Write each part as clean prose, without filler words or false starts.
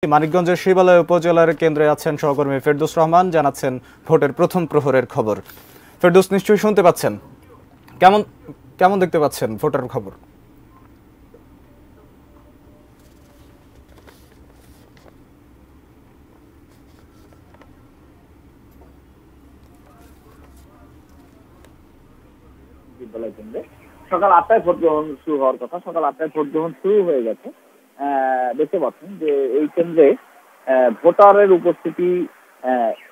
মানিকগঞ্জের শিবালয় উপজেলার কেন্দ্রে আছেন সহকর্মী ফেরদৌস রহমান, জানাচ্ছেন ভোটের প্রথম প্রহরের খবর। ফেরদৌস, নিশ্চয়ই শুনতে পাচ্ছেন। কেমন কেমন দেখতে পাচ্ছেন ভোটের খবর? বিদ্যালয় কেন্দ্রে সকাল 8টায় ভোট গ্রহণ শুরু হওয়ার কথা। সকাল 8টায় ভোট গ্রহণ শুরু হয়ে গেছে। দেখতে পাচ্ছেন যে এই কেন্দ্রে ভোটারের উপস্থিতি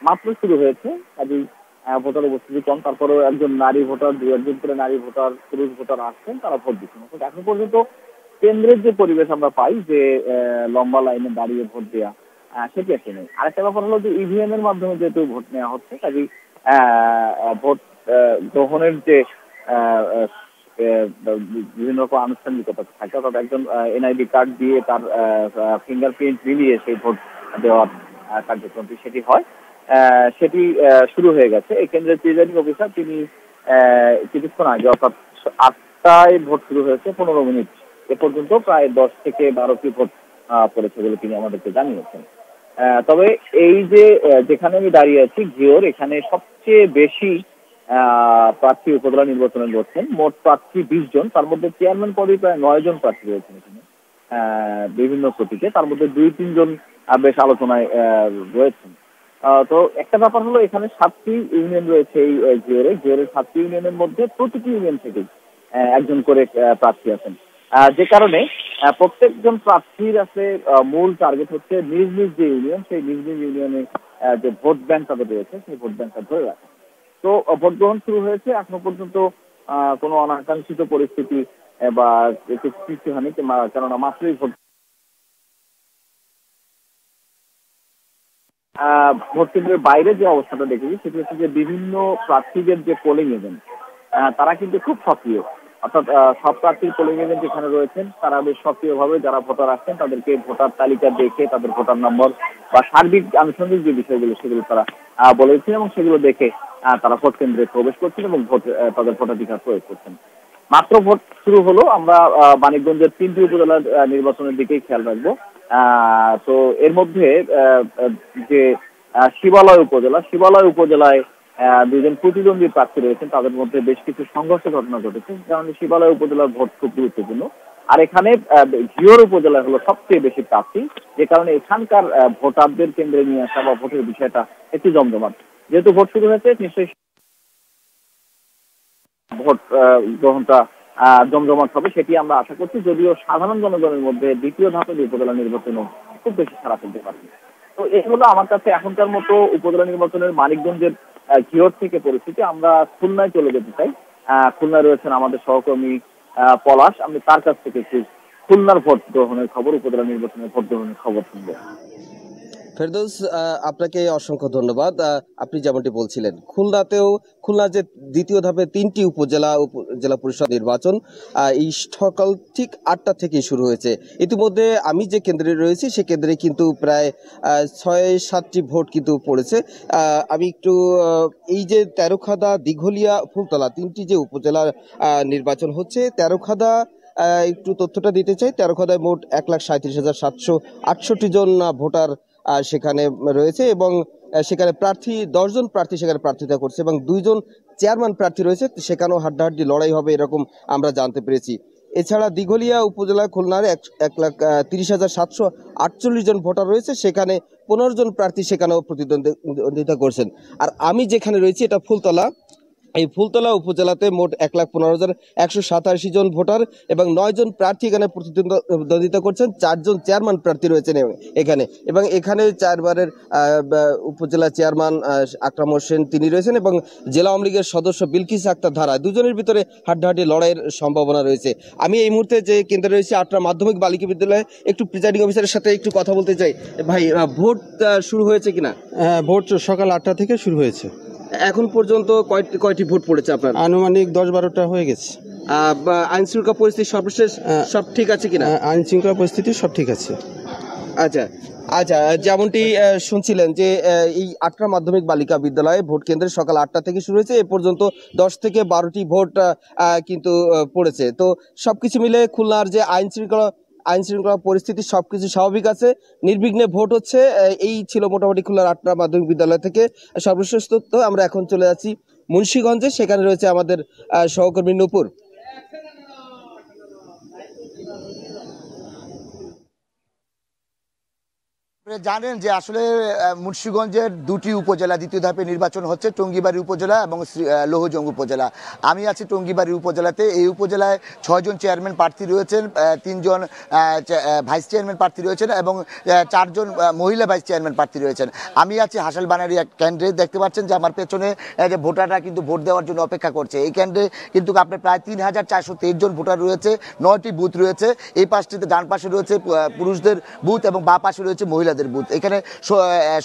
মাত্র শুরু হয়েছে। কাজেই ভোটার উপস্থিতি কম, তারপরেও একজন নারী ভোটার, দু একজন করে নারী ভোটার, পুরুষ ভোটার আসছেন, তারা ভোট দিচ্ছেন। এখন পর্যন্ত কেন্দ্রের যে পরিবেশ আমরা পাই যে লম্বা লাইনে দাঁড়িয়ে ভোট দেওয়া, সেটি একটা নেই। আরেকটা ব্যাপার হলো যে ইভিএম এর মাধ্যমে যেহেতু ভোট নেওয়া হচ্ছে, কাজেই ভোট গ্রহণের যে বিভিন্ন রকম আনুষ্ঠানিকতা থাকে, অর্থাৎ একজন এনআইডি কার্ড দিয়ে তার ফিঙ্গারপ্রিন্ট মিলিয়ে সেই ভোট দেওয়ার কার্যক্রমটি সেটি হয়, সেটি শুরু হয়ে গেছে। এই কেন্দ্রের প্রিজাইডিং অফিসার তিনি কিছুক্ষণ আগে, অর্থাৎ 8টায় ভোট শুরু হয়েছে, 15 মিনিট এ পর্যন্ত প্রায় 10 থেকে 12টি ভোট পড়েছে বলে তিনি আমাদেরকে জানিয়েছেন। তবে এই যে যেখানে আমি দাঁড়িয়ে আছি ঘিওর, এখানে সবচেয়ে বেশি প্রার্থী উপজেলা নির্বাচনে লড়ছেন। মোট প্রার্থী 20 জন, তার মধ্যে চেয়ারম্যান পদে প্রায় 9 জন প্রার্থী রয়েছেন এখানে বিভিন্ন প্রতীকে। তার মধ্যে 2-3 জন বেশ আলোচনায় রয়েছেন। তো একটা ব্যাপার হলো, এখানে 7টি ইউনিয়ন রয়েছে এই ঘিওরের 7টি ইউনিয়নের মধ্যে প্রতিটি ইউনিয়ন থেকে একজন করে প্রার্থী আছেন, যে কারণে প্রত্যেকজন প্রার্থীর আসলে মূল টার্গেট হচ্ছে নিজ নিজ যে ইউনিয়ন, সেই নিজ নিজ ইউনিয়নে যে ভোট ব্যাংক তাদের রয়েছে সেই ভোট ব্যাংকটা ধরে রাখা। তো ভোট গ্রহণ শুরু হয়েছে, এখনো পর্যন্ত কোনো অনাকাঙ্ক্ষিত পরিস্থিতি বা সৃষ্টি হয়নি, কেননা মাত্রই ভোট কেন্দ্রের বাইরে যে অবস্থাটা দেখেছি সেটি হচ্ছে যে বিভিন্ন প্রার্থীদের যে পোলিং এজেন্ট, তারা কিন্তু খুব সক্রিয়। অর্থাৎ সব প্রার্থীর পোলিং এজেন্ট যেখানে রয়েছেন তারা বেশ সক্রিয়ভাবে যারা ভোটার আসছেন তাদেরকে ভোটার তালিকা দেখে তাদের ভোটার নম্বর বা সার্বিক আনুষঙ্গিক যে বিষয়গুলো সেগুলো তারা বলেছেন, এবং সেগুলো দেখে তারা ভোট কেন্দ্রে প্রবেশ করছেন এবং তাদের ভোটাধিকার প্রয়োগ করছেন। মাত্র ভোট শুরু হলো, আমরা মানিকগঞ্জের 3টি উপজেলার নির্বাচনের দিকেই খেয়াল রাখবো। তো এর মধ্যে যে শিবালয় উপজেলায় 2জন প্রতিদ্বন্দ্বী প্রার্থী রয়েছেন, তাদের মধ্যে বেশ কিছু সংঘর্ষের ঘটনা ঘটেছে, কারণ শিবালয় উপজেলার ভোট খুব গুরুত্বপূর্ণ। আর এখানে ঘিওর উপজেলায় হলো সবচেয়ে বেশি প্রার্থী, যে কারণে এখানকার ভোটারদের কেন্দ্রে নিয়ে আসা বা ভোটের বিষয়টা একটু জমজমাট। যেহেতু ভোট শুরু হয়েছে, নিশ্চয়ই ভোট গ্রহণটা জমজমাট হবে, সেটি আমরা আশা করছি। যদিও সাধারণ জনগণের মধ্যে দ্বিতীয় ধাপের উপজেলা নির্বাচনে খুব বেশি সাড়া ফেলতে পারবে। তো এই হলো আমার কাছে এখনকার মতো উপজেলা নির্বাচনের মানিকগঞ্জের ঘিওর থেকে পরিস্থিতি। আমরা খুলনায় চলে যেতে চাই। খুলনায় রয়েছেন আমাদের সহকর্মী পলাশ, আমি তার কাছ থেকে একটু খুলনার ভোট গ্রহণের খবর, উপজেলা নির্বাচনের ভোট গ্রহণের খবর শুনবো। ফেরদৌস, আপনাকে অসংখ্য ধন্যবাদ। আপনি যেমনটি বলছিলেন, খুলনা যে দ্বিতীয় ধাপে 3টি জেলা পরিষদ নির্বাচন এই সকাল ঠিক 8টা থেকে শুরু হয়েছে। ইতিমধ্যে আমি যে কেন্দ্রে রয়েছি সে কেন্দ্রে কিন্তু প্রায় 6-7টি ভোট কিন্তু পড়েছে। আমি একটু এই যে তেরোখাদা, দিঘলিয়া, ফুলতলা 3টি যে উপজেলার নির্বাচন হচ্ছে, তেরোখাদা একটু তথ্যটা দিতে চাই। তেরোখাদায় মোট 1,37,768 জন ভোটার সেখানে রয়েছে, এবং সেখানে 10 জন প্রার্থী সেখানে প্রার্থিতা করছে, এবং 2 জন চেয়ারম্যান প্রার্থী রয়েছে, সেখানেও হাড্ডাহাড্ডি লড়াই হবে এরকম আমরা জানতে পেরেছি। এছাড়া দিঘলিয়া উপজেলা খুলনার 1,30,748 জন ভোটার রয়েছে, সেখানে 15 জন প্রার্থী সেখানেও প্রতিদ্বন্দ্বিতা করছেন। আর আমি যেখানে রয়েছি এটা ফুলতলা। এই ফুলতলা উপজেলাতে মোট 1,15,187 জন ভোটার এবং 9 জন প্রার্থী এখানে প্রতিদ্বন্দ্বিতা করছেন। 4 জন চেয়ারম্যান প্রার্থী রয়েছেন এখানে, এবং এখানে 4বারের উপজেলা চেয়ারম্যান আকরাম হোসেন তিনি রয়েছেন, এবং জেলা আওয়ামী লীগের সদস্য বিলকিস আক্তার ধারা, দুজনের ভিতরে হাড্ডাহাড্ডি লড়াইয়ের সম্ভাবনা রয়েছে। আমি এই মুহূর্তে যে কেন্দ্রে রয়েছে আটরা মাধ্যমিক বালিকা বিদ্যালয়ে, একটু প্রিজাইডিং অফিসারের সাথে একটু কথা বলতে চাই। ভাই, ভোট শুরু হয়েছে কিনা? ভোট সকাল 8টা থেকে শুরু হয়েছে। এখন পর্যন্ত কয়টি ভোট পড়েছে আপনার? আনুমানিক 10-12টা হয়ে গেছে। আইন শৃঙ্খলা পরিস্থিতি সর্বশেষ সব ঠিক আছে কিনা? আইন শৃঙ্খলা পরিস্থিতি সব ঠিক আছে। আচ্ছা আচ্ছা, যেমনটি শুনছিলেন যে এই আটরা মাধ্যমিক বালিকা বিদ্যালয়ে ভোট কেন্দ্রে সকাল 8টা থেকে শুরু হয়েছে, এ পর্যন্ত 10 থেকে 12টি ভোট কিন্তু পড়েছে। তো সবকিছু মিলে খুলনার যে আইন শৃঙ্খলা আইন শৃঙ্খলা পরিস্থিতি সবকিছু স্বাভাবিক আছে, নির্বিঘ্নে ভোট হচ্ছে। এই ছিল মোটামুটি খুলনার 8টা মাধ্যমিক বিদ্যালয় থেকে সর্বশেষ তথ্য। আমরা এখন চলে যাচ্ছি মুন্সিগঞ্জে, সেখানে রয়েছে আমাদের সহকর্মী নূপুর। জানেন যে আসলে মুন্সিগঞ্জের দুটি উপজেলা দ্বিতীয় ধাপে নির্বাচন হচ্ছে, টঙ্গীবাড়ি উপজেলা এবং লৌহজং উপজেলা। আমি আছি টঙ্গীবাড়ি উপজেলাতে। এই উপজেলায় 6 জন চেয়ারম্যান প্রার্থী রয়েছেন, 3 জন ভাইস চেয়ারম্যান প্রার্থী রয়েছেন এবং 4 জন মহিলা ভাইস চেয়ারম্যান প্রার্থী রয়েছেন। আমি আছি হাসালবানারি এক কেন্দ্রে। দেখতে পাচ্ছেন যে আমার পেছনে যে ভোটাররা কিন্তু ভোট দেওয়ার জন্য অপেক্ষা করছে। এই কেন্দ্রে কিন্তু আপনার প্রায় 3423 জন ভোটার রয়েছে, 9টি বুথ রয়েছে। এই পাশটিতে ডান পাশে রয়েছে পুরুষদের বুথ এবং বাঁ পাশে রয়েছে মহিলাদের বুথ। এখানে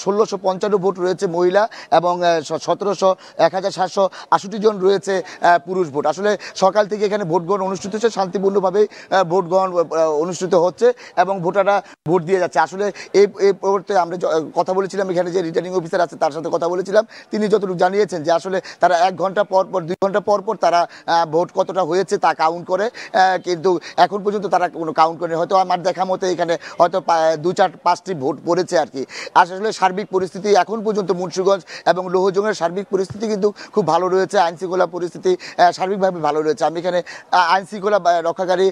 1655 ভোট রয়েছে মহিলা এবং 1768 জন রয়েছে পুরুষ ভোট। আসলে সকাল থেকে এখানে ভোট গ্রহণ অনুষ্ঠিত হচ্ছে, শান্তিপূর্ণভাবে ভোট গ্রহণ অনুষ্ঠিত হচ্ছে এবং ভোটাররা ভোট দিয়ে যাচ্ছে। আসলে এই মুহূর্তে আমরা কথা বলেছিলাম, এখানে যে রিটার্নিং অফিসার আছে তার সাথে কথা বলেছিলাম। তিনি যতটুকু জানিয়েছেন যে আসলে তারা 1 ঘন্টা পর পর 2 ঘন্টা পর পর তারা ভোট কতটা হয়েছে তা কাউন্ট করে, কিন্তু এখন পর্যন্ত তারা কোনো কাউন্ট করেনি। হয়তো আমার দেখা মতে এখানে হয়তো 2-4-5টি ভোট পড়েছে আর কি। আসলে সার্বিক পরিস্থিতি এখন পর্যন্ত মুন্সিগঞ্জ এবং লৌহজংয়ের সার্বিক পরিস্থিতি কিন্তু খুব ভালো রয়েছে। আইন শৃঙ্খলা পরিস্থিতি সার্বিকভাবে ভালো রয়েছে। আমি এখানে আইন শৃঙ্খলা রক্ষাকারী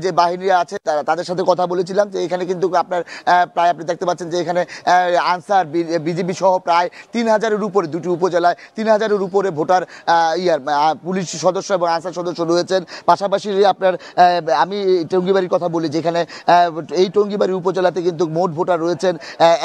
যে বাহিনীরা আছে তাদের সাথে কথা বলেছিলাম যে এখানে কিন্তু আপনার প্রায় আপনি দেখতে পাচ্ছেন যে এখানে আনসার বিজিবি সহ প্রায় 3000-এর উপরে, দুটি উপজেলায় 3000-এর উপরে ভোটার পুলিশ সদস্য এবং আনসার সদস্য রয়েছেন। পাশাপাশি আপনার আমি টঙ্গীবাড়ির কথা বলি, যেখানে এই টঙ্গীবাড়ি উপজেলাতে কিন্তু মোট ভোটার রয়েছেন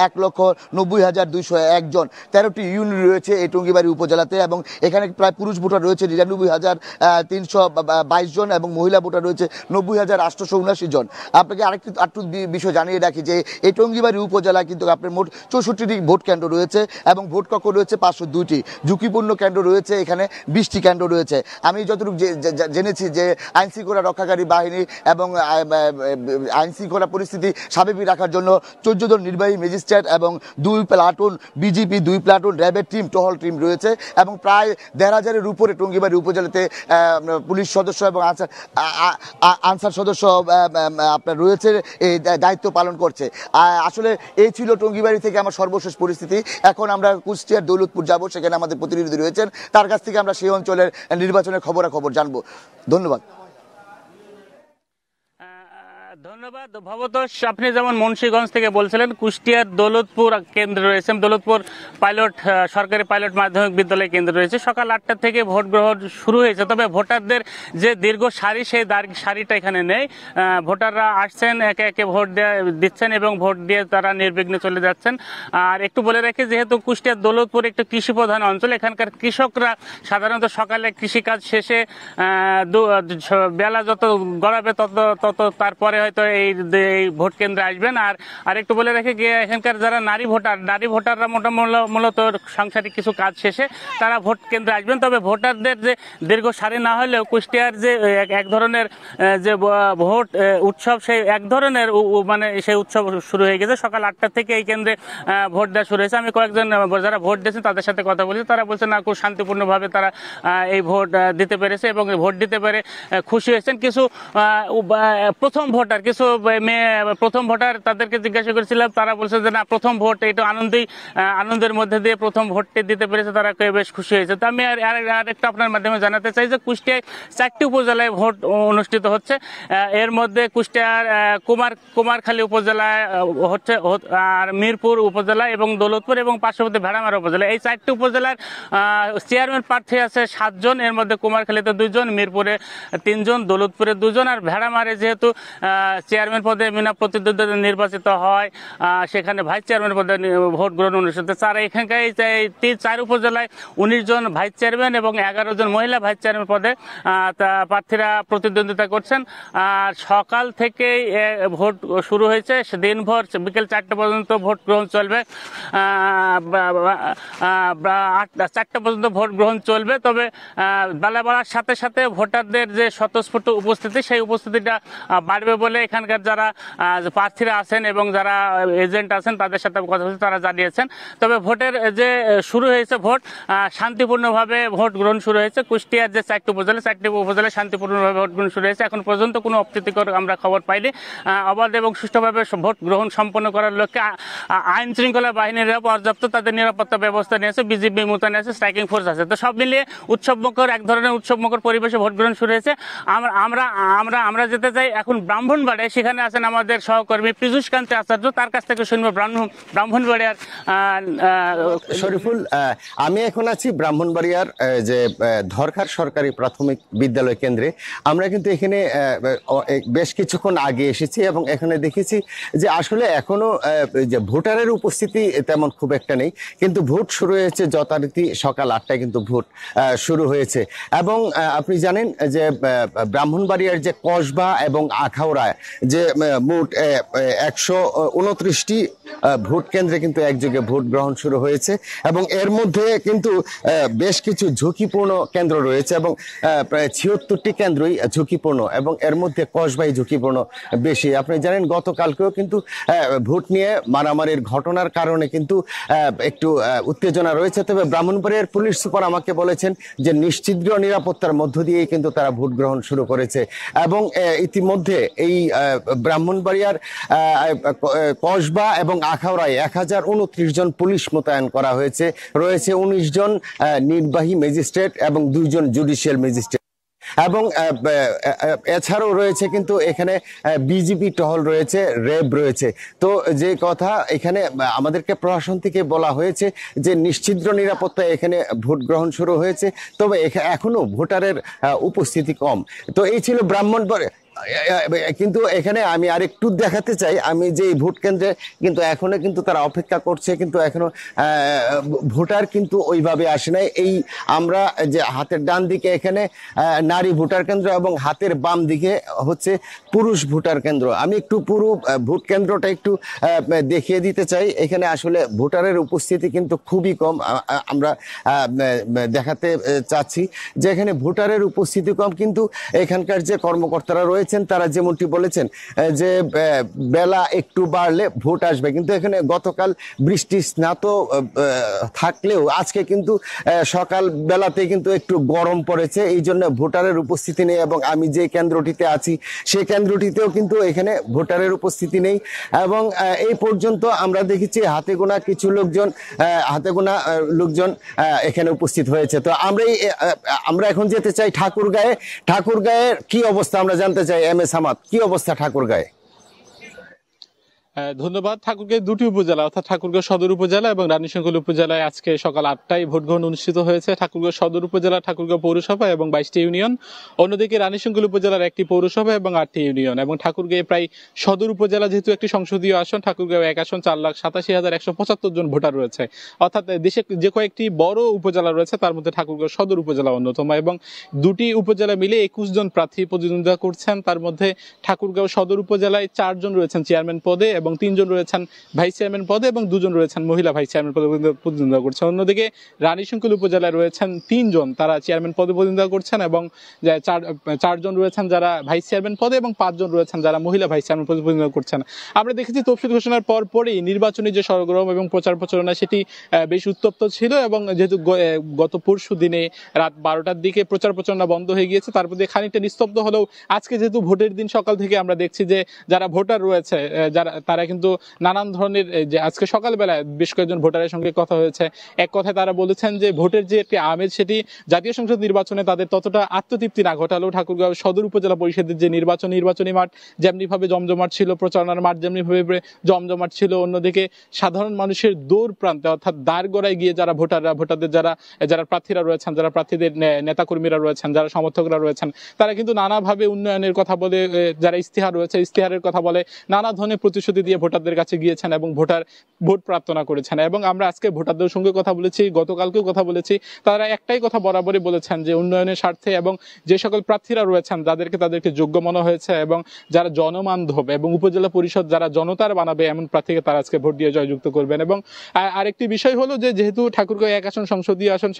1,90,201 জন। 13টি ইউনিয়ন রয়েছে এই টঙ্গীবাড়ি উপজেলাতে এবং এখানে প্রায় পুরুষ ভোটার রয়েছে 99,322 জন এবং মহিলা ভোটার রয়েছে 90,879 জন। আপনাকে আরেকটু বিষয় জানিয়ে রাখি যে এই টঙ্গীবাড়ি উপজেলায় কিন্তু আপনার মোট 64টি ভোট কেন্দ্র রয়েছে এবং ভোট কক্ষ রয়েছে 502টি। ঝুঁকিপূর্ণ কেন্দ্র রয়েছে এখানে 20টি কেন্দ্র রয়েছে। আমি যতটুকু জেনেছি যে আইন শৃঙ্খলা রক্ষাকারী বাহিনী এবং আইন শৃঙ্খলা পরিস্থিতি স্বাভাবিক রাখার জন্য 14 জন নির্বাহী ম্যাজিস্ট্রেট এবং 2 প্লাটুন বিজিপি, 2 প্লাটুন র্যাবের টিম, টহল টিম রয়েছে এবং প্রায় 1,500-এর উপরে টঙ্গীবাড়ি উপজেলাতে পুলিশ সদস্য এবং আনসার সদস্য আপনার রয়েছে, এই দায়িত্ব পালন করছে। আসলে এই ছিল টঙ্গীবাড়ি থেকে আমার সর্বশেষ পরিস্থিতি। এখন আমরা কুষ্টিয়ার দৌলতপুর যাব, সেখানে আমাদের প্রতিনিধি রয়েছেন, তার কাছ থেকে আমরা সেই অঞ্চলের নির্বাচনের খবরাখবর জানবো। ধন্যবাদ। ধন্যবাদ ভবতোষ। আপনি যেমন মুন্সিগঞ্জ থেকে বলছিলেন, কুষ্টিয়ার দৌলতপুর কেন্দ্র রয়েছে, দৌলতপুর সরকারি পাইলট মাধ্যমিক বিদ্যালয় কেন্দ্র রয়েছে। সকাল 8টা থেকে ভোট গ্রহণ শুরু হয়েছে, তবে ভোটারদের যে দীর্ঘ সারি, সেই সারিটা এখানে নেই। ভোটাররা আসছেন, একে একে ভোট দিচ্ছেন এবং ভোট দিয়ে তারা নির্বিঘ্নে চলে যাচ্ছেন। আর একটু বলে রাখি, যেহেতু কুষ্টিয়ার দৌলতপুর একটি কৃষি প্রধান অঞ্চল, এখানকার কৃষকরা সাধারণত সকালে কৃষিকাজ শেষে বেলা যত গড়াবে তত তারপরে হয়তো এই ভোট কেন্দ্রে আসবেন। আর একটু বলে রেখে গিয়ে এখানকার যারা নারী ভোটাররা মূলত সাংসারিক কিছু কাজ শেষে তারা ভোট কেন্দ্রে আসবেন। তবে ভোটারদের যে দীর্ঘ সারি না হলেও কুষ্টিয়ার যে এক ধরনের যে ভোট উৎসব, সেই এক ধরনের মানে সেই উৎসব শুরু হয়ে গেছে। সকাল 8টা থেকে এই কেন্দ্রে ভোট দেওয়া শুরু হয়েছে। আমি কয়েকজন যারা ভোট দিয়েছেন তাদের সাথে কথা বলেছি, তারা বলছে না, খুব শান্তিপূর্ণভাবে তারা এই ভোট দিতে পেরেছে এবং ভোট দিতে পেরে খুশি হয়েছেন। কিছু প্রথম ভোটার, কিছু প্রথম ভোটার, তাদেরকে জিজ্ঞাসা করেছিলাম, তারা বলছে যে না, প্রথম ভোট এটা আনন্দের মধ্যে দিয়ে প্রথম ভোটটি দিতে পেরেছে, তারা বেশ খুশি হয়েছে। তো আমি আরেকটা আপনার মাধ্যমে জানাতে চাই যে কুষ্টিয়ায় 4টি উপজেলায় ভোট অনুষ্ঠিত হচ্ছে। এর মধ্যে কুষ্টিয়ার কুমারখালী উপজেলায় হচ্ছে, আর মিরপুর উপজেলা এবং দৌলতপুর এবং পার্শ্ববর্তী ভেড়ামারা উপজেলা, এই 4টি উপজেলার চেয়ারম্যান প্রার্থী আছে 7 জন। এর মধ্যে কুমারখালীতে 2 জন, মিরপুরে 3 জন, দৌলতপুরে 2 জন। আর ভেড়ামারে যেহেতু চেয়ারম্যান পদে বিনা প্রতিদ্বন্দ্বিতা নির্বাচিত হয়, সেখানে ভাইস চেয়ারম্যান পদে ভোট গ্রহণ অনুষ্ঠিত। এখানকার 4 উপজেলায় 19 জন ভাইস চেয়ারম্যান এবং 11 জন মহিলা ভাইস চেয়ারম্যান পদে প্রার্থীরা প্রতিদ্বন্দ্বিতা করছেন। আর সকাল থেকেই ভোট শুরু হয়েছে, দিনভর বিকেল 4টা পর্যন্ত ভোট গ্রহণ চলবে, 4টা পর্যন্ত ভোট গ্রহণ চলবে। তবে বেলা বাড়ার সাথে সাথে ভোটারদের যে স্বতঃস্ফূর্ত উপস্থিতি, সেই উপস্থিতিটা বাড়বে বলে এখানে এখানকার যারা প্রার্থীরা আছেন এবং যারা এজেন্ট আছেন তাদের সাথে কথা বলছে, তারা জানিয়েছেন। তবে ভোটের যে শুরু হয়েছে ভোট শান্তিপূর্ণভাবে ভোট গ্রহণ শুরু হয়েছে। কুষ্টিয়ার যে 4টি উপজেলায় শান্তিপূর্ণভাবে ভোট গ্রহণ শুরু হয়েছে। এখন পর্যন্ত কোনো অপ্রীতিকর আমরা খবর পাইনি। অবাধ এবং সুষ্ঠুভাবে ভোট গ্রহণ সম্পন্ন করার লক্ষ্যে আইন শৃঙ্খলা বাহিনীরা পর্যাপ্ত তাদের নিরাপত্তা ব্যবস্থা নিয়েছে, বিজিবি মোতায়েন আছে, স্ট্রাইকিং ফোর্স আছে। তো সব মিলিয়ে এক ধরনের উৎসবমুখর পরিবেশে ভোট গ্রহণ শুরু হয়েছে। আমরা যেতে চাই এখন ব্রাহ্মণবাড়িয়ায়, সেখানে আছেন আমাদের সহকর্মী পীযূষ কান্তি আচার্য, তার কাছ থেকে শুনবো ব্রাহ্মণবাড়িয়ার। শরীফুল, আমি এখন আছি ব্রাহ্মণবাড়িয়ার যে ধরখার সরকারি প্রাথমিক বিদ্যালয় কেন্দ্রে। আমরা কিন্তু এখানে বেশ কিছুক্ষণ আগে এসেছি এবং এখানে দেখেছি যে আসলে এখনো যে ভোটারের উপস্থিতি তেমন খুব একটা নেই, কিন্তু ভোট শুরু হয়েছে যথারীতি সকাল 8টায় কিন্তু ভোট শুরু হয়েছে। এবং আপনি জানেন যে ব্রাহ্মণবাড়িয়ার যে কসবা এবং আখাউড়ায় যে মোট 129টি ভোট কেন্দ্রে কিন্তু একযোগে ভোট গ্রহণ শুরু হয়েছে এবং এর মধ্যে কিন্তু বেশ কিছু ঝুঁকিপূর্ণ কেন্দ্র রয়েছে এবং প্রায় 76টি কেন্দ্রই ঝুঁকিপূর্ণ এবং এর মধ্যে কসবাই ঝুঁকিপূর্ণ বেশি। আপনি জানেন গতকালকেও কিন্তু ভোট নিয়ে মারামারির ঘটনার কারণে কিন্তু একটু উত্তেজনা রয়েছে। তবে ব্রাহ্মণবাড়িয়ার পুলিশ সুপার আমাকে বলেছেন যে নিশ্চিদ্র নিরাপত্তার মধ্য দিয়েই কিন্তু তারা ভোট গ্রহণ শুরু করেছে এবং ইতিমধ্যে এই ব্রাহ্মণবাড়িয়ার কসবা এবং আখাউড়ায় 1029 জন পুলিশ মোতায়েন করা হয়েছে। রয়েছে 19 জন নির্বাহী ম্যাজিস্ট্রেট এবং 2 জন জুডিশিয়াল ম্যাজিস্ট্রেট এবং এছাড়াও রয়েছে কিন্তু এখানে বিজিবি টহল রয়েছে, র্যাব রয়েছে। তো যে কথা এখানে আমাদেরকে প্রশাসন থেকে বলা হয়েছে যে নিশ্চিদ্র নিরাপত্তায় এখানে ভোট গ্রহণ শুরু হয়েছে, তবে এখনো ভোটারের উপস্থিতি কম। তো এই ছিল ব্রাহ্মণবাড়িয়া। কিন্তু এখানে আমি আরেকটু দেখাতে চাই, আমি যে ভোট কেন্দ্রে কিন্তু এখনো কিন্তু তারা অপেক্ষা করছে, কিন্তু এখনো ভোটার কিন্তু ওইভাবে আসে নাই। এই আমরা যে হাতের ডান দিকে এখানে নারী ভোটার কেন্দ্র এবং হাতের বাম দিকে হচ্ছে পুরুষ ভোটার কেন্দ্র। আমি একটু পুরো ভোট কেন্দ্রটা একটু দেখিয়ে দিতে চাই। এখানে আসলে ভোটারের উপস্থিতি কিন্তু খুবই কম। আমরা দেখাতে চাচ্ছি যে এখানে ভোটারের উপস্থিতি কম, কিন্তু এখানকার যে কর্মকর্তারা রয়েছে তারা যেমনটি বলেছেন যে বেলা একটু বাড়লে ভোট আসবে, কিন্তু এখানে গতকাল বৃষ্টি স্নাত থাকলেও আজকে কিন্তু সকাল বেলাতে কিন্তু একটু গরম পড়েছে, এই জন্য ভোটারের উপস্থিতি নেই। এবং আমি যে কেন্দ্রটিতে আছি সেই কেন্দ্রটিতেও কিন্তু এখানে ভোটারের উপস্থিতি নেই এবং এই পর্যন্ত আমরা দেখেছি হাতে গোনা কিছু লোকজন এখানে উপস্থিত হয়েছে। তো আমরা এখন যেতে চাই ঠাকুরগাঁয়ের কি অবস্থা আমরা জানতে চাই। এম এস হামাদ, কি অবস্থা ঠাকুরগাঁয়ে? ধন্যবাদ। ঠাকুরগাঁও 2টি উপজেলা অর্থাৎ ঠাকুরগাঁও সদর উপজেলা এবং রানীশঙ্কল উপজেলায় আজকে সকাল 8টায় ভোট গ্রহণ অনুষ্ঠিত হয়েছে। ঠাকুরগাঁও সদর উপজেলা, ঠাকুরগাঁও পৌরসভা এবং 22টি ইউনিয়ন, অন্যদিকে রানীশঙ্কল উপজেলার 1টি পৌরসভা এবং 8টি ইউনিয়ন। এবং ঠাকুরগাঁও প্রায় সদর উপজেলা যেহেতু একটি সংসদীয় আসন, ঠাকুরগাঁও 1 আসন 4,87,175 জন ভোটার রয়েছে। অর্থাৎ দেশে যে কয়েকটি বড় উপজেলা রয়েছে তার মধ্যে ঠাকুরগাঁও সদর উপজেলা অন্যতম এবং 2টি উপজেলা মিলে 21 জন প্রার্থী প্রতিদ্বন্দ্বিতা করছেন। তার মধ্যে ঠাকুরগাঁও সদর উপজেলায় 4 জন রয়েছেন চেয়ারম্যান পদে এবং 3 জন রয়েছেন ভাইস চেয়ারম্যান পদে এবং 2 জন রয়েছেন মহিলা ভাইস চেয়ারম্যান পদে প্রতিদ্বন্দ্বিতা করছেন। অন্যদিকে রানীশঙ্কল উপজেলায় রয়েছেন 3 জন, তারা চেয়ারম্যান পদে প্রতিদ্বন্দ্বিতা করছেন এবং 4 জন রয়েছেন যারা ভাইস চেয়ারম্যান পদে এবং 5 জন রয়েছেন যারা মহিলা ভাইস চেয়ারম্যান পদে প্রতিদ্বন্দ্বিতা করছেন। আমরা দেখেছি তফসিল ঘোষণার পরই নির্বাচনী যে সরগরম এবং প্রচার প্রচারণা সেটি বেশ উত্তপ্ত ছিল এবং যেহেতু গত পরশু দিনে রাত 12টার দিকে প্রচার প্রচারণা বন্ধ হয়ে গিয়েছে, তারপর দিয়ে খানিকটা নিস্তব্ধ হলেও আজকে যেহেতু ভোটের দিন সকাল থেকে আমরা দেখছি যে যারা ভোটার রয়েছে তারা কিন্তু নানান ধরনের, যে আজকে সকালবেলায় বেশ কয়েকজন ভোটারের সঙ্গে কথা হয়েছে, এক কথায় তারা বলেছেন যে ভোটের যে একটি আমেজ সেটি জাতীয় সংসদ নির্বাচনে তাদের ততটা আত্মতৃপ্তি না ঘটালেও ঠাকুরগাঁও সদর উপজেলা পরিষদের যে নির্বাচনী মাঠ যেমনিভাবে জমজমাট ছিল, প্রচারণার মাঠ যেমনিভাবে জমজমাট ছিল, অন্যদিকে সাধারণ মানুষের দূর প্রান্তে অর্থাৎ দ্বারগড়ায় গিয়ে যারা ভোটারদের যারা প্রার্থীরা রয়েছেন, যারা প্রার্থীদের নেতাকর্মীরা রয়েছেন, যারা সমর্থকরা রয়েছেন, তারা কিন্তু নানাভাবে উন্নয়নের কথা বলে, যারা ইস্তিহার রয়েছে ইস্তিহারের কথা বলে, নানা ধরনের প্রতিশ্রুতি দিয়ে ভোটারদের কাছে গিয়েছেন এবং ভোট প্রার্থনা করেছেন। এবং আমরা আজকে ভোটারদের সঙ্গে কথা বলেছি, গতকালকেও কথা বলেছি, তারা একটাই কথা বরাবরই বলেছেন যে উন্নয়নের স্বার্থে এবং যে সকল প্রার্থীরা রয়েছেন তাদেরকে যোগ্য মনে হয়েছে এবং যারা জনবান্ধব এবং উপজেলা পরিষদ যারা জনতার বানাবে এমন প্রার্থীকে তারা আজকে ভোট দিয়ে জয়যুক্ত করবেন। এবং আরেকটি বিষয় হলো যে যেহেতু ঠাকুরগাঁও 1 আসন সংসদীয় আসন,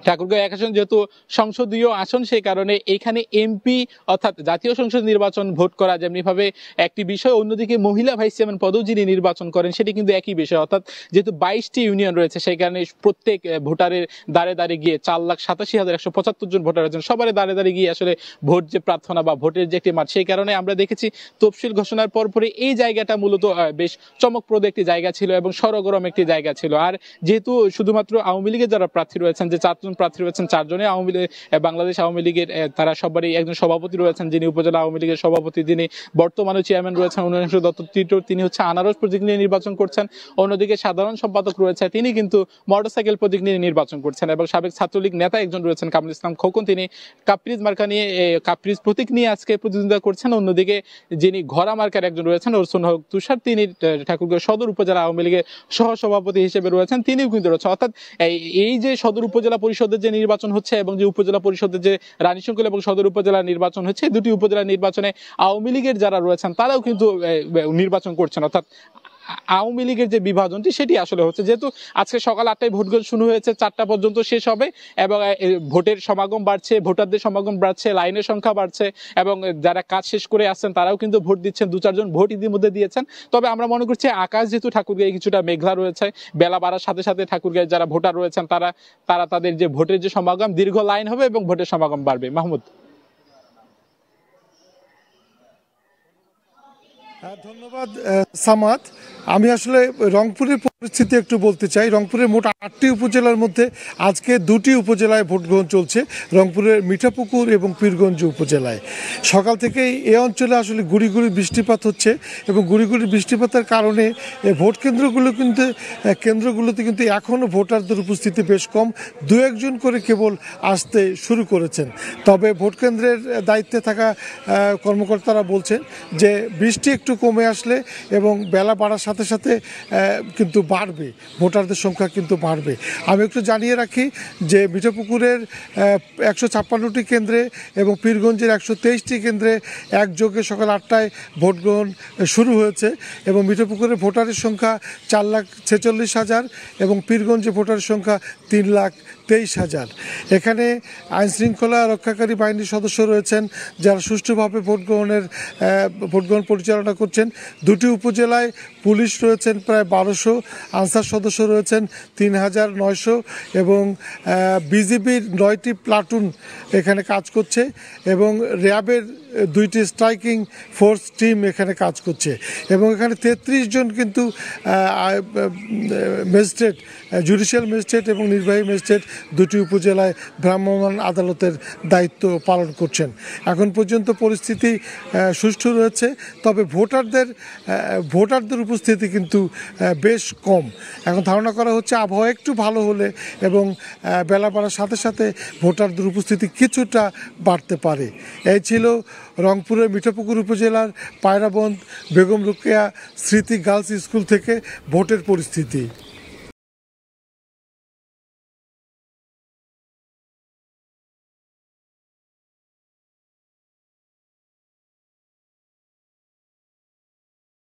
ঠাকুরগাঁও 1 আসন যেহেতু সংসদীয় আসন, সেই কারণে এখানে এমপি অর্থাৎ জাতীয় সংসদ নির্বাচন ভোট করা যেমনি ভাবে একটি বিষয়, অন্যদিকে মহিলা ভাইস চেয়ারম্যান পদও যিনি নির্বাচন করেন সেটি কিন্তু একই বিষয়। অর্থাৎ যেহেতু 22টি ইউনিয়ন রয়েছে, সেই কারণে প্রত্যেক ভোটারের দাঁড়ে দাঁড়িয়ে গিয়ে 4,87,175 জন ভোটার আছেন, সবারই দাঁড়ে দাঁড়িয়ে গিয়ে আসলে ভোট যে প্রার্থনা বা ভোটের যে একটি মাঠ, সেই কারণে আমরা দেখেছি তফসিল ঘোষণার পরপরই এই জায়গাটা মূলত বেশ চমকপ্রদ একটি জায়গা ছিল এবং সরগরম একটি জায়গা ছিল। আর যেহেতু শুধুমাত্র আওয়ামী লীগের যারা প্রার্থী রয়েছেন, যে 4 জন প্রার্থী রয়েছেন, 4 জনই আওয়ামী লীগ, বাংলাদেশ আওয়ামী লীগের, তারা সবারই একজন সভাপতি রয়েছেন যিনি উপজেলা আওয়ামী লীগের সভাপতি, যিনি বর্তমানে চেয়ারম্যান রয়েছেন উন্নয়ন দত্ত টিটুর, তিনি হচ্ছে আনারস প্রতীক নিয়ে নির্বাচন করছেন। অন্যদিকে সাধারণ সম্পাদক রয়েছে, তিনি কিন্তু মোটরসাইকেল প্রতীক নিয়ে নির্বাচন করছেন। এবং সাবেক ছাত্রলীগ নেতা একজন রয়েছেন কামরুল ইসলাম খোকন, তিনি কাপ্রিজ মার্কা নিয়ে, কাপ্রিজ প্রতীক নিয়ে আজকে প্রতিদ্বন্দ্বিতা করছেন। অন্যদিকে যিনি ঘোড়া মার্কার একজন রয়েছেন অর্সুন হক তুষার, তিনি ঠাকুরগাঁও সদর উপজেলা আওয়ামী লীগের সহসভাপতি হিসেবে রয়েছেন, তিনিও কিন্তু রয়েছে। অর্থাৎ এই যে সদর উপজেলা পরিষদের যে নির্বাচন হচ্ছে এবং যে উপজেলা পরিষদের যে রানীশঙ্কল এবং সদর উপজেলা নির্বাচন হচ্ছে, দুটি উপজেলা নির্বাচনে আওয়ামী লীগের যারা রয়েছেন তারাও কিন্তু নির্বাচন করছেন। অর্থাৎ আওয়ামী লীগের যে বিভাজনটি সেটি আসলে হচ্ছে, যেহেতু আজকে সকাল 8টায় ভোট গ্রহণ শুরু হয়েছে, 4টা পর্যন্ত শেষ হবে এবং ভোটের সমাগম বাড়ছে, ভোটারদের সমাগম বাড়ছে, লাইনের সংখ্যা বাড়ছে এবং যারা কাজ শেষ করে আসছেন তারাও কিন্তু ভোট দিচ্ছেন, 2-4 জন ভোট ইতিমধ্যে দিয়েছেন। তবে আমরা মনে করছি আকাশ যেহেতু ঠাকুরগাঁয়ে কিছুটা মেঘলা রয়েছে, বেলা বাড়ার সাথে সাথে ঠাকুরগাঁয়ে যারা ভোটার রয়েছেন তারা তাদের যে ভোটের যে সমাগম, দীর্ঘ লাইন হবে এবং ভোটের সমাগম বাড়বে। মাহমুদ। ধন্যবাদ সামাদ। আমি আসলে রংপুরের পরিস্থিতি একটু বলতে চাই। রংপুরের মোট 8টি উপজেলার মধ্যে আজকে 2টি উপজেলায় ভোট গ্রহণ চলছে, রংপুরের মিঠাপুকুর এবং পীরগঞ্জ উপজেলায়। সকাল থেকেই এই অঞ্চলে আসলে গুড়ি গুড়ি বৃষ্টিপাত হচ্ছে এবং গুড়ি গুড়ি বৃষ্টিপাতের কারণে ভোট কেন্দ্রগুলোতে কিন্তু এখনও ভোটারদের উপস্থিতি বেশ কম, 2-1 জন করে কেবল আসতে শুরু করেছেন। তবে ভোট কেন্দ্রের দায়িত্বে থাকা কর্মকর্তারা বলছেন যে বৃষ্টি একটু কমে আসলে এবং বেলা বাড়ার সাথে সাথে কিন্তু বাড়বে, ভোটারদের সংখ্যা কিন্তু বাড়বে। আমি একটু জানিয়ে রাখি যে মিঠাপুকুরের 156টি কেন্দ্রে এবং পীরগঞ্জের 123টি কেন্দ্রে একযোগে সকাল 8টায় ভোট গ্রহণ শুরু হয়েছে এবং মিঠাপুকুরের ভোটারের সংখ্যা 4,46,000 এবং পীরগঞ্জে ভোটারের সংখ্যা 3,23,000। এখানে আইনশৃঙ্খলা রক্ষাকারী বাহিনীর সদস্য রয়েছেন যারা সুষ্ঠুভাবে ভোট গ্রহণ পরিচালনা করছেন। 2টি উপজেলায় পুলিশ রয়েছেন প্রায় 1200, আনসার সদস্য রয়েছেন 3,900 এবং বিজিবির 9টি প্লাটুন এখানে কাজ করছে এবং র্যাবের 2টি স্ট্রাইকিং ফোর্স টিম এখানে কাজ করছে এবং এখানে 33 জন কিন্তু ম্যাজিস্ট্রেট, জুডিশিয়াল ম্যাজিস্ট্রেট এবং নির্বাহী ম্যাজিস্ট্রেট 2টি উপজেলায় ভ্রাম্যমাণ আদালতের দায়িত্ব পালন করছেন। এখন পর্যন্ত পরিস্থিতি সুষ্ঠু রয়েছে, তবে ভোটারদের উপস্থিতি কিন্তু বেশ কম। এখন ধারণা করা হচ্ছে আবহাওয়া একটু ভালো হলে এবং বেলা বাড়ার সাথে সাথে ভোটারদের উপস্থিতি কিছুটা বাড়তে পারে। এই ছিল রংপুরের মিঠাপুকুর উপজেলার পায়রাবন্দ বেগম রোকেয়া স্মৃতি গার্লস স্কুল থেকে ভোটের পরিস্থিতি।